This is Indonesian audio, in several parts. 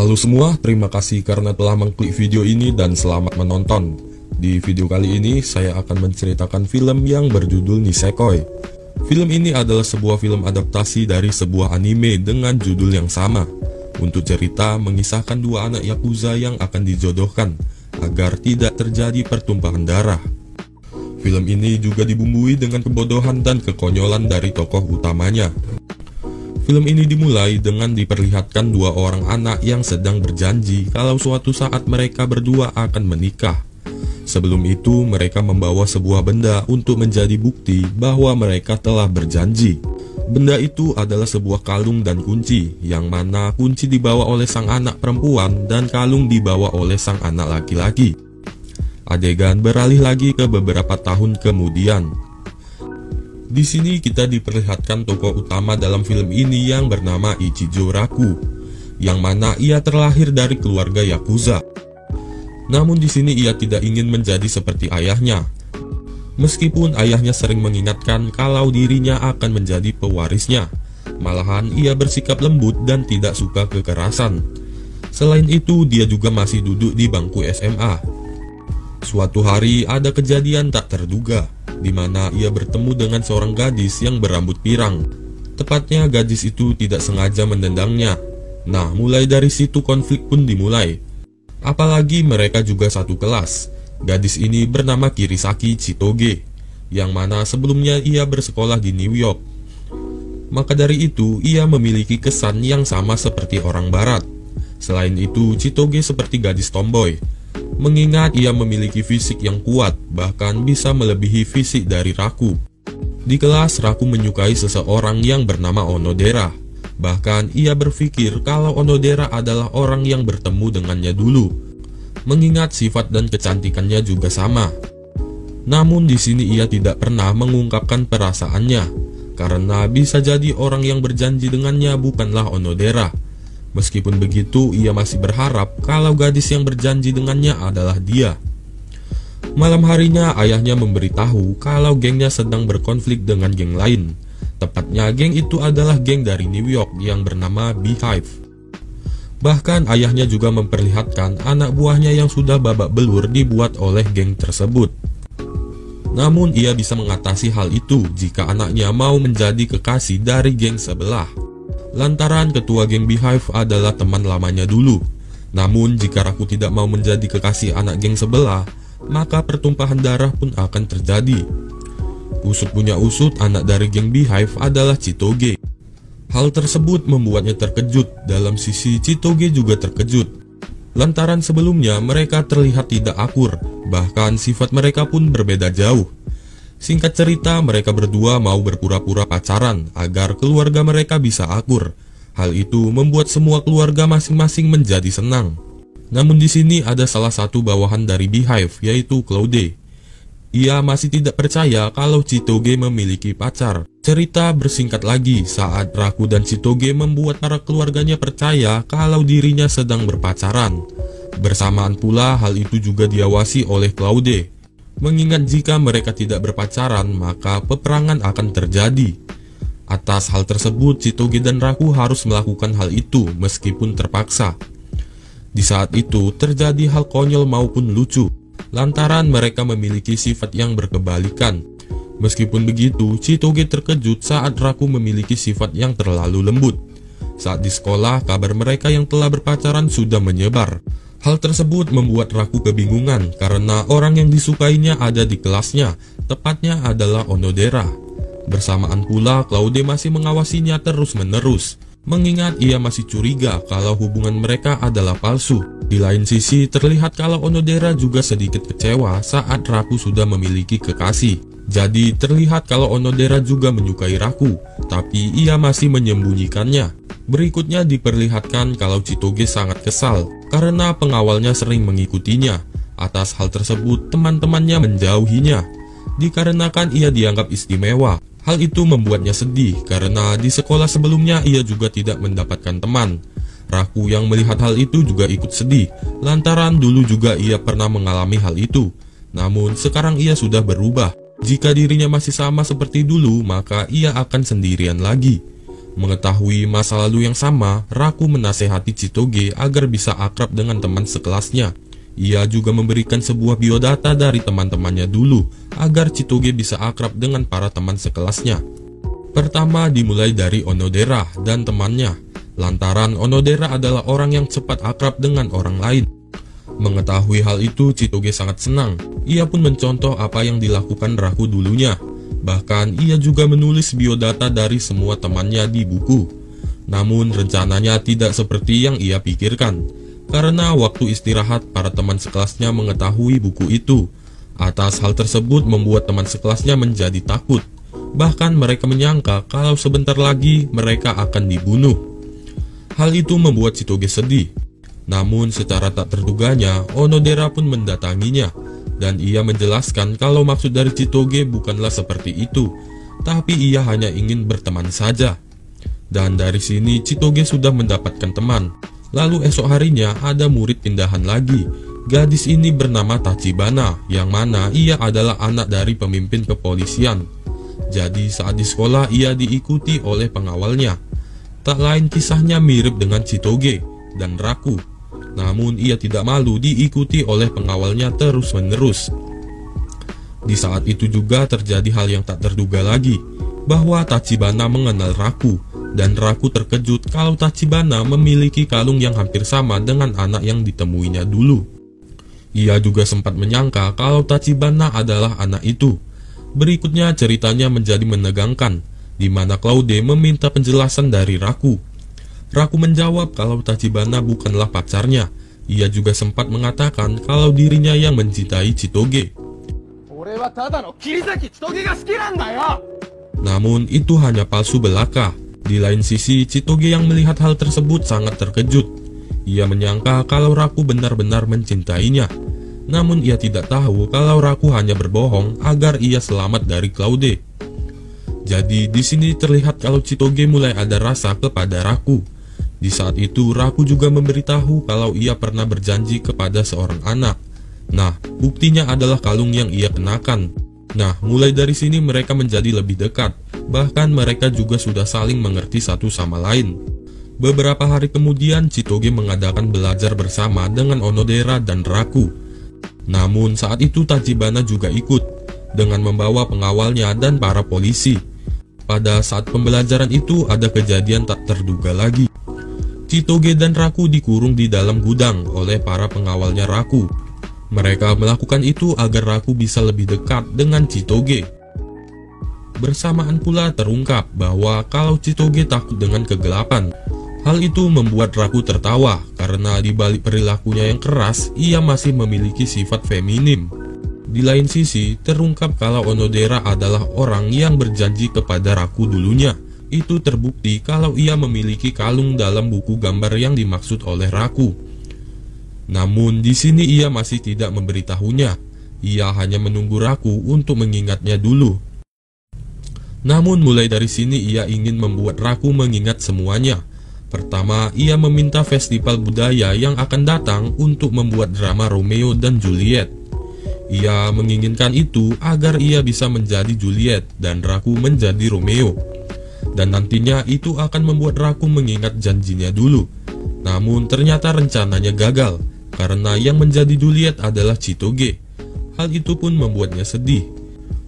Halo semua, terima kasih karena telah mengklik video ini dan selamat menonton. Di video kali ini, saya akan menceritakan film yang berjudul Nisekoi. Film ini adalah sebuah film adaptasi dari sebuah anime dengan judul yang sama. Untuk cerita, mengisahkan dua anak Yakuza yang akan dijodohkan, agar tidak terjadi pertumpahan darah. Film ini juga dibumbui dengan kebodohan dan kekonyolan dari tokoh utamanya. Film ini dimulai dengan diperlihatkan dua orang anak yang sedang berjanji kalau suatu saat mereka berdua akan menikah. Sebelum itu, mereka membawa sebuah benda untuk menjadi bukti bahwa mereka telah berjanji. Benda itu adalah sebuah kalung dan kunci, yang mana kunci dibawa oleh sang anak perempuan dan kalung dibawa oleh sang anak laki-laki. Adegan beralih lagi ke beberapa tahun kemudian. Di sini kita diperlihatkan tokoh utama dalam film ini yang bernama Ichijo Raku, yang mana ia terlahir dari keluarga Yakuza. Namun di sini ia tidak ingin menjadi seperti ayahnya. Meskipun ayahnya sering mengingatkan kalau dirinya akan menjadi pewarisnya, malahan ia bersikap lembut dan tidak suka kekerasan. Selain itu, dia juga masih duduk di bangku SMA. Suatu hari ada kejadian tak terduga, di mana ia bertemu dengan seorang gadis yang berambut pirang. Tepatnya gadis itu tidak sengaja mendendangnya. Nah, mulai dari situ konflik pun dimulai. Apalagi mereka juga satu kelas. Gadis ini bernama Kirisaki Chitoge, yang mana sebelumnya ia bersekolah di New York. Maka dari itu, ia memiliki kesan yang sama seperti orang barat. Selain itu, Chitoge seperti gadis tomboy, mengingat ia memiliki fisik yang kuat, bahkan bisa melebihi fisik dari Raku. Di kelas, Raku menyukai seseorang yang bernama Onodera. Bahkan ia berpikir kalau Onodera adalah orang yang bertemu dengannya dulu, mengingat sifat dan kecantikannya juga sama. Namun di sini ia tidak pernah mengungkapkan perasaannya, karena bisa jadi orang yang berjanji dengannya bukanlah Onodera. Meskipun begitu, ia masih berharap kalau gadis yang berjanji dengannya adalah dia. Malam harinya, ayahnya memberitahu kalau gengnya sedang berkonflik dengan geng lain. Tepatnya, geng itu adalah geng dari New York yang bernama Beehive. Bahkan, ayahnya juga memperlihatkan anak buahnya yang sudah babak belur dibuat oleh geng tersebut. Namun, ia bisa mengatasi hal itu jika anaknya mau menjadi kekasih dari geng sebelah. Lantaran ketua geng Beehive adalah teman lamanya dulu. Namun jika Raku tidak mau menjadi kekasih anak geng sebelah, maka pertumpahan darah pun akan terjadi. Usut punya usut, anak dari geng Beehive adalah Chitoge. Hal tersebut membuatnya terkejut. Dalam sisi Chitoge juga terkejut, lantaran sebelumnya mereka terlihat tidak akur, bahkan sifat mereka pun berbeda jauh. Singkat cerita, mereka berdua mau berpura-pura pacaran agar keluarga mereka bisa akur. Hal itu membuat semua keluarga masing-masing menjadi senang. Namun di sini ada salah satu bawahan dari Beehive, yaitu Claude. Ia masih tidak percaya kalau Chitoge memiliki pacar. Cerita bersingkat lagi saat Raku dan Chitoge membuat para keluarganya percaya kalau dirinya sedang berpacaran. Bersamaan pula hal itu juga diawasi oleh Claude, mengingat jika mereka tidak berpacaran, maka peperangan akan terjadi. Atas hal tersebut, Chitoge dan Raku harus melakukan hal itu meskipun terpaksa. Di saat itu, terjadi hal konyol maupun lucu, lantaran mereka memiliki sifat yang berkebalikan. Meskipun begitu, Chitoge terkejut saat Raku memiliki sifat yang terlalu lembut. Saat di sekolah, kabar mereka yang telah berpacaran sudah menyebar. Hal tersebut membuat Raku kebingungan karena orang yang disukainya ada di kelasnya, tepatnya adalah Onodera. Bersamaan pula, Claude masih mengawasinya terus-menerus, mengingat ia masih curiga kalau hubungan mereka adalah palsu. Di lain sisi, terlihat kalau Onodera juga sedikit kecewa saat Raku sudah memiliki kekasih. Jadi, terlihat kalau Onodera juga menyukai Raku, tapi ia masih menyembunyikannya. Berikutnya diperlihatkan kalau Chitoge sangat kesal karena pengawalnya sering mengikutinya. Atas hal tersebut, teman-temannya menjauhinya, dikarenakan ia dianggap istimewa. Hal itu membuatnya sedih karena di sekolah sebelumnya ia juga tidak mendapatkan teman. Raku yang melihat hal itu juga ikut sedih, lantaran dulu juga ia pernah mengalami hal itu. Namun sekarang ia sudah berubah. Jika dirinya masih sama seperti dulu, maka ia akan sendirian lagi. Mengetahui masa lalu yang sama, Raku menasehati Chitoge agar bisa akrab dengan teman sekelasnya. Ia juga memberikan sebuah biodata dari teman-temannya dulu, agar Chitoge bisa akrab dengan para teman sekelasnya. Pertama dimulai dari Onodera dan temannya, lantaran Onodera adalah orang yang cepat akrab dengan orang lain. Mengetahui hal itu, Chitoge sangat senang. Ia pun mencontoh apa yang dilakukan Raku dulunya. Bahkan ia juga menulis biodata dari semua temannya di buku. Namun rencananya tidak seperti yang ia pikirkan. Karena waktu istirahat, para teman sekelasnya mengetahui buku itu. Atas hal tersebut membuat teman sekelasnya menjadi takut. Bahkan mereka menyangka kalau sebentar lagi mereka akan dibunuh. Hal itu membuat Chitoge sedih. Namun secara tak terduganya, Onodera pun mendatanginya. Dan ia menjelaskan kalau maksud dari Chitoge bukanlah seperti itu, tapi ia hanya ingin berteman saja. Dan dari sini Chitoge sudah mendapatkan teman. Lalu esok harinya ada murid pindahan lagi. Gadis ini bernama Tachibana, yang mana ia adalah anak dari pemimpin kepolisian. Jadi saat di sekolah ia diikuti oleh pengawalnya. Tak lain kisahnya mirip dengan Chitoge dan Raku. Namun ia tidak malu diikuti oleh pengawalnya terus-menerus. Di saat itu juga terjadi hal yang tak terduga lagi, bahwa Tachibana mengenal Raku, dan Raku terkejut kalau Tachibana memiliki kalung yang hampir sama dengan anak yang ditemuinya dulu. Ia juga sempat menyangka kalau Tachibana adalah anak itu. Berikutnya ceritanya menjadi menegangkan, di mana Claude meminta penjelasan dari Raku. Raku menjawab kalau Tachibana bukanlah pacarnya. Ia juga sempat mengatakan kalau dirinya yang mencintai Chitoge. Namun itu hanya palsu belaka. Di lain sisi, Chitoge yang melihat hal tersebut sangat terkejut. Ia menyangka kalau Raku benar-benar mencintainya. Namun ia tidak tahu kalau Raku hanya berbohong agar ia selamat dari Claude. Jadi di sini terlihat kalau Chitoge mulai ada rasa kepada Raku. Di saat itu Raku juga memberitahu kalau ia pernah berjanji kepada seorang anak. Nah, buktinya adalah kalung yang ia kenakan. Nah, mulai dari sini mereka menjadi lebih dekat. Bahkan mereka juga sudah saling mengerti satu sama lain. Beberapa hari kemudian Chitoge mengadakan belajar bersama dengan Onodera dan Raku. Namun saat itu Tachibana juga ikut dengan membawa pengawalnya dan para polisi. Pada saat pembelajaran itu ada kejadian tak terduga lagi. Chitoge dan Raku dikurung di dalam gudang oleh para pengawalnya Raku. Mereka melakukan itu agar Raku bisa lebih dekat dengan Chitoge. Bersamaan pula terungkap bahwa kalau Chitoge takut dengan kegelapan. Hal itu membuat Raku tertawa karena di balik perilakunya yang keras, ia masih memiliki sifat feminim. Di lain sisi, terungkap kalau Onodera adalah orang yang berjanji kepada Raku dulunya. Itu terbukti kalau ia memiliki kalung dalam buku gambar yang dimaksud oleh Raku. Namun di sini ia masih tidak memberitahunya. Ia hanya menunggu Raku untuk mengingatnya dulu. Namun mulai dari sini ia ingin membuat Raku mengingat semuanya. Pertama, ia meminta festival budaya yang akan datang untuk membuat drama Romeo dan Juliet. Ia menginginkan itu agar ia bisa menjadi Juliet dan Raku menjadi Romeo. Dan nantinya itu akan membuat Raku mengingat janjinya dulu. Namun ternyata rencananya gagal, karena yang menjadi Juliet adalah Chitoge. Hal itu pun membuatnya sedih.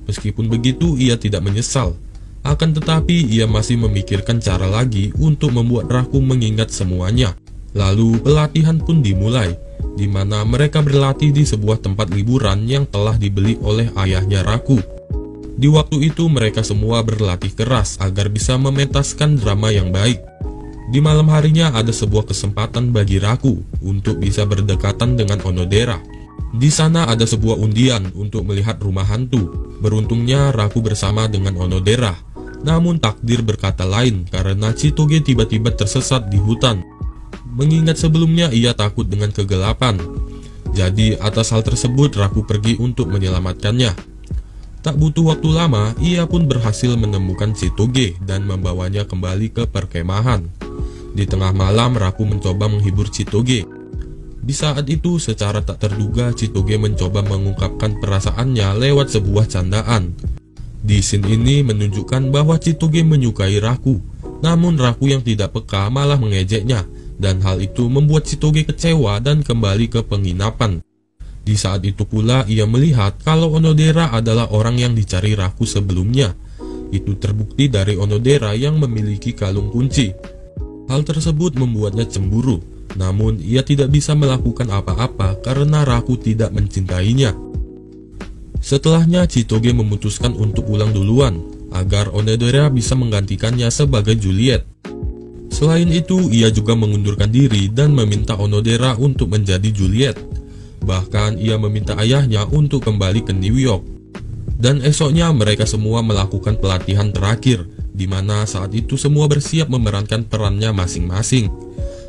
Meskipun begitu ia tidak menyesal. Akan tetapi ia masih memikirkan cara lagi untuk membuat Raku mengingat semuanya. Lalu pelatihan pun dimulai, di mana mereka berlatih di sebuah tempat liburan yang telah dibeli oleh ayahnya Raku. Di waktu itu mereka semua berlatih keras agar bisa mementaskan drama yang baik. Di malam harinya ada sebuah kesempatan bagi Raku untuk bisa berdekatan dengan Onodera. Di sana ada sebuah undian untuk melihat rumah hantu. Beruntungnya Raku bersama dengan Onodera. Namun takdir berkata lain karena Chitoge tiba-tiba tersesat di hutan. Mengingat sebelumnya ia takut dengan kegelapan. Jadi atas hal tersebut Raku pergi untuk menyelamatkannya. Tak butuh waktu lama, ia pun berhasil menemukan Chitoge dan membawanya kembali ke perkemahan. Di tengah malam, Raku mencoba menghibur Chitoge. Di saat itu, secara tak terduga, Chitoge mencoba mengungkapkan perasaannya lewat sebuah candaan. Di scene ini menunjukkan bahwa Chitoge menyukai Raku, Namun Raku yang tidak peka malah mengejeknya, dan hal itu membuat Chitoge kecewa dan kembali ke penginapan. Di saat itu pula ia melihat kalau Onodera adalah orang yang dicari Raku sebelumnya. Itu terbukti dari Onodera yang memiliki kalung kunci. Hal tersebut membuatnya cemburu, namun ia tidak bisa melakukan apa-apa karena Raku tidak mencintainya. Setelahnya Chitoge memutuskan untuk pulang duluan, agar Onodera bisa menggantikannya sebagai Juliet. Selain itu, ia juga mengundurkan diri dan meminta Onodera untuk menjadi Juliet. Bahkan ia meminta ayahnya untuk kembali ke New York. Dan esoknya mereka semua melakukan pelatihan terakhir, di mana saat itu semua bersiap memerankan perannya masing-masing.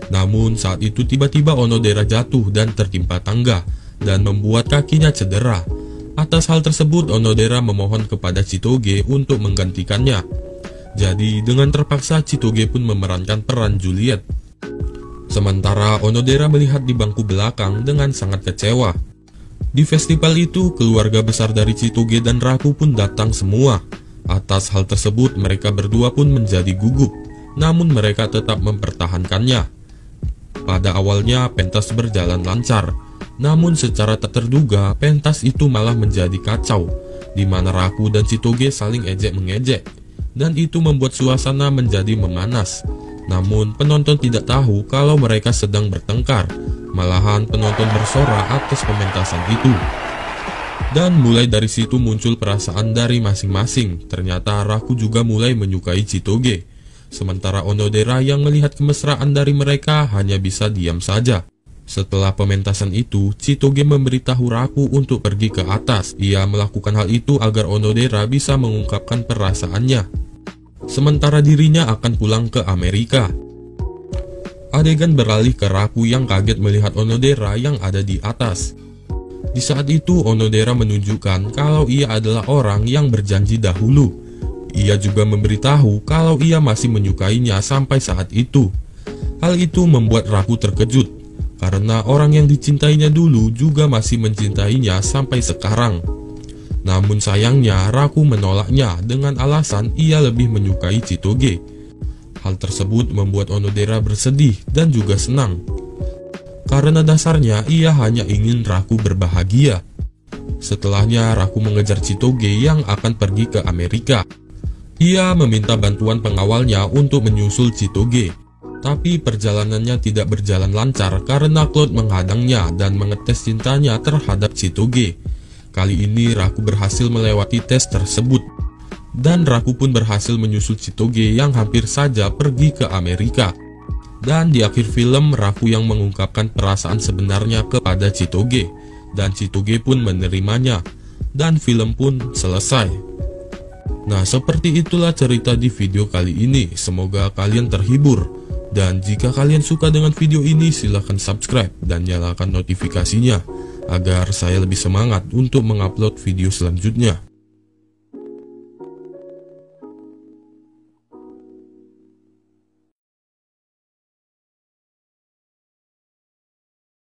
Namun saat itu tiba-tiba Onodera jatuh dan tertimpa tangga, dan membuat kakinya cedera. Atas hal tersebut, Onodera memohon kepada Chitoge untuk menggantikannya. Jadi, dengan terpaksa Chitoge pun memerankan peran Juliet. Sementara Onodera melihat di bangku belakang dengan sangat kecewa. Di festival itu, keluarga besar dari Chitoge dan Raku pun datang semua. Atas hal tersebut, mereka berdua pun menjadi gugup. Namun mereka tetap mempertahankannya. Pada awalnya, pentas berjalan lancar. Namun secara tak terduga, pentas itu malah menjadi kacau, di mana Raku dan Chitoge saling ejek-mengejek, dan itu membuat suasana menjadi memanas. Namun penonton tidak tahu kalau mereka sedang bertengkar, malahan penonton bersorak atas pementasan itu. Dan mulai dari situ muncul perasaan dari masing-masing. Ternyata Raku juga mulai menyukai Chitoge, sementara Onodera yang melihat kemesraan dari mereka hanya bisa diam saja. Setelah pementasan itu, Chitoge memberitahu Raku untuk pergi ke atas. Ia melakukan hal itu agar Onodera bisa mengungkapkan perasaannya. Sementara dirinya akan pulang ke Amerika. Adegan beralih ke Raku yang kaget melihat Onodera yang ada di atas. Di saat itu, Onodera menunjukkan kalau ia adalah orang yang berjanji dahulu. Ia juga memberitahu kalau ia masih menyukainya sampai saat itu. Hal itu membuat Raku terkejut, karena orang yang dicintainya dulu juga masih mencintainya sampai sekarang. Namun sayangnya Raku menolaknya dengan alasan ia lebih menyukai Chitoge. Hal tersebut membuat Onodera bersedih dan juga senang. Karena dasarnya ia hanya ingin Raku berbahagia. Setelahnya Raku mengejar Chitoge yang akan pergi ke Amerika. Ia meminta bantuan pengawalnya untuk menyusul Chitoge. Tapi perjalanannya tidak berjalan lancar karena Cloud menghadangnya dan mengetes cintanya terhadap Chitoge. Kali ini Raku berhasil melewati tes tersebut. Dan Raku pun berhasil menyusul Chitoge yang hampir saja pergi ke Amerika. Dan di akhir film, Raku yang mengungkapkan perasaan sebenarnya kepada Chitoge. Dan Chitoge pun menerimanya. Dan film pun selesai. Nah, seperti itulah cerita di video kali ini. Semoga kalian terhibur. Dan jika kalian suka dengan video ini, silahkan subscribe dan nyalakan notifikasinya agar saya lebih semangat untuk mengupload video selanjutnya.